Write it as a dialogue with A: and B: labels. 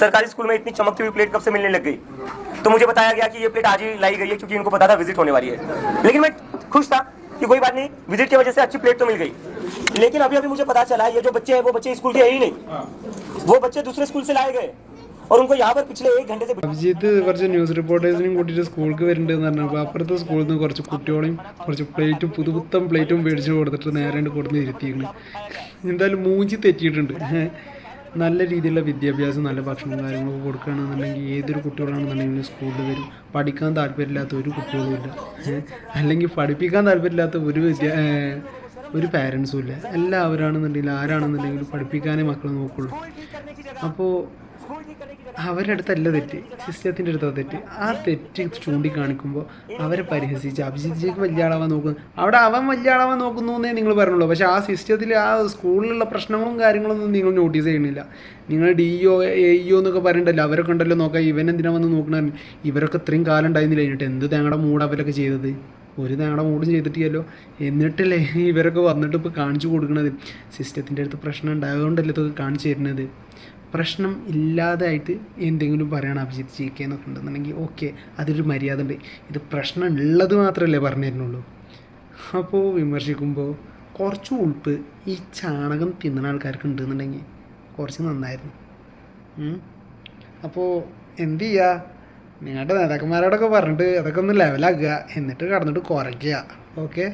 A: सरकारी स्कूल में इतनी चमकती हुई प्लेट कब से मिलने लग गई? तो मुझे बताया गया कि ये प्लेट आज ही लाई गई है क्योंकि इनको पता था विजिट होने वाली है। लेकिन मैं खुश था कि कोई बात नहीं, विजिट की वजह से अच्छी प्लेट तो मिल गई। लेकिन अभी अभी मुझे पता चला ये जो बच्चे हैं वो बच्चे स्कूल के है ही नहीं, वो बच्चे दूसरे स्कूल से लाए गए और उनको यहाँ पर पिछले 1 घंटे से
B: അഭിജിത്ത് കുറച്ച് ന്യൂസ് റിപ്പോർട്ടേഴ്സിനെയും കൂട്ടിയിട്ട് സ്കൂൾക്ക് വരുന്നുണ്ടെന്ന് പറഞ്ഞു. അപ്പോൾ അപ്പുറത്തെ സ്കൂളിൽ നിന്ന് കുറച്ച് കുട്ടികളെയും കുറച്ച് പ്ലേറ്റും പുതുപുത്തൻ പ്ലേറ്റും മേടിച്ച് കൊടുത്തിട്ട് നേരെ കൊടുന്ന് ഇരുത്തിയിരിക്കണം. എന്തായാലും മൂഞ്ചി തെറ്റിയിട്ടുണ്ട്. നല്ല രീതിയിലുള്ള വിദ്യാഭ്യാസം നല്ല ഭക്ഷണം കാര്യങ്ങളൊക്കെ കൊടുക്കുകയാണെന്നുണ്ടെങ്കിൽ ഏതൊരു കുട്ടികളാണെന്നുണ്ടെങ്കിലും സ്കൂളിൽ വരും. പഠിക്കാൻ താല്പര്യമില്ലാത്ത ഒരു കുട്ടികളും ഇല്ല, അല്ലെങ്കിൽ പഠിപ്പിക്കാൻ താല്പര്യമില്ലാത്ത ഒരു പാരൻസും ഇല്ല. എല്ലാവരാണെന്നുണ്ടെങ്കിലും ആരാണെന്നുണ്ടെങ്കിലും പഠിപ്പിക്കാനേ മക്കളെ നോക്കുള്ളൂ. അപ്പോൾ അവരുടെ അടുത്തല്ല തെറ്റ്, സിസ്റ്റത്തിൻ്റെ അടുത്താണ് തെറ്റ്. ആ തെറ്റ് ചൂണ്ടിക്കാണിക്കുമ്പോൾ അവരെ പരിഹസിച്ച് അഭിജിത്തേക്ക് വലിയ ആളാവാൻ നോക്കുന്നു. അവിടെ അവൻ വലിയ ആളാവാൻ നോക്കുന്നു എന്നേ നിങ്ങൾ പറഞ്ഞുള്ളൂ. പക്ഷേ ആ സിസ്റ്റത്തിൽ ആ സ്കൂളിലുള്ള പ്രശ്നങ്ങളും കാര്യങ്ങളൊന്നും നിങ്ങൾ നോട്ടീസ് ചെയ്യണില്ല. നിങ്ങൾ DO AEO എന്നൊക്കെ പറയണ്ടല്ലോ, അവരൊക്കെ ഉണ്ടല്ലോ നോക്കാം. ഇവൻ എന്തിനാ വന്ന് നോക്കണ? ഇവരൊക്കെ ഇത്രയും കാലം ഉണ്ടായിരുന്നില്ല. എന്നിട്ട് എന്ത് തേങ്ങയുടെ മൂട് അവരൊക്കെ ചെയ്തത്? ഒരു തേങ്ങയുടെ മൂടും ചെയ്തിട്ടില്ലല്ലോ. എന്നിട്ടല്ലേ ഇവരൊക്കെ വന്നിട്ട് ഇപ്പോൾ കാണിച്ചു കൊടുക്കണത്. സിസ്റ്റത്തിൻ്റെ അടുത്ത് പ്രശ്നം ഉണ്ടായതുകൊണ്ടല്ലേ ഇതൊക്കെ കാണിച്ചു തരുന്നത്. പ്രശ്നം ഇല്ലാതായിട്ട് എന്തെങ്കിലും പറയണം അഭിജിത്ത് GK എന്നൊക്കെ ഉണ്ടെന്നുണ്ടെങ്കിൽ ഓക്കെ, അതിലൊരു മര്യാദ ഉണ്ട്. ഇത് പ്രശ്നം ഉള്ളത് മാത്രമല്ലേ പറഞ്ഞു തരുന്നുള്ളൂ. അപ്പോൾ വിമർശിക്കുമ്പോൾ കുറച്ച് ഉൾപ്പ് ഈ ചാണകം തിന്നുന്ന ആൾക്കാർക്ക് ഉണ്ടെന്നുണ്ടെങ്കിൽ കുറച്ച് നന്നായിരുന്നു. അപ്പോൾ എന്ത് ചെയ്യുക, നിങ്ങളുടെ നേതാക്കന്മാരോടൊക്കെ പറഞ്ഞിട്ട് അതൊക്കെ ഒന്ന് ലെവലാക്കുക, എന്നിട്ട് കടന്നിട്ട് കുറയ്ക്കുക. ഓക്കെ.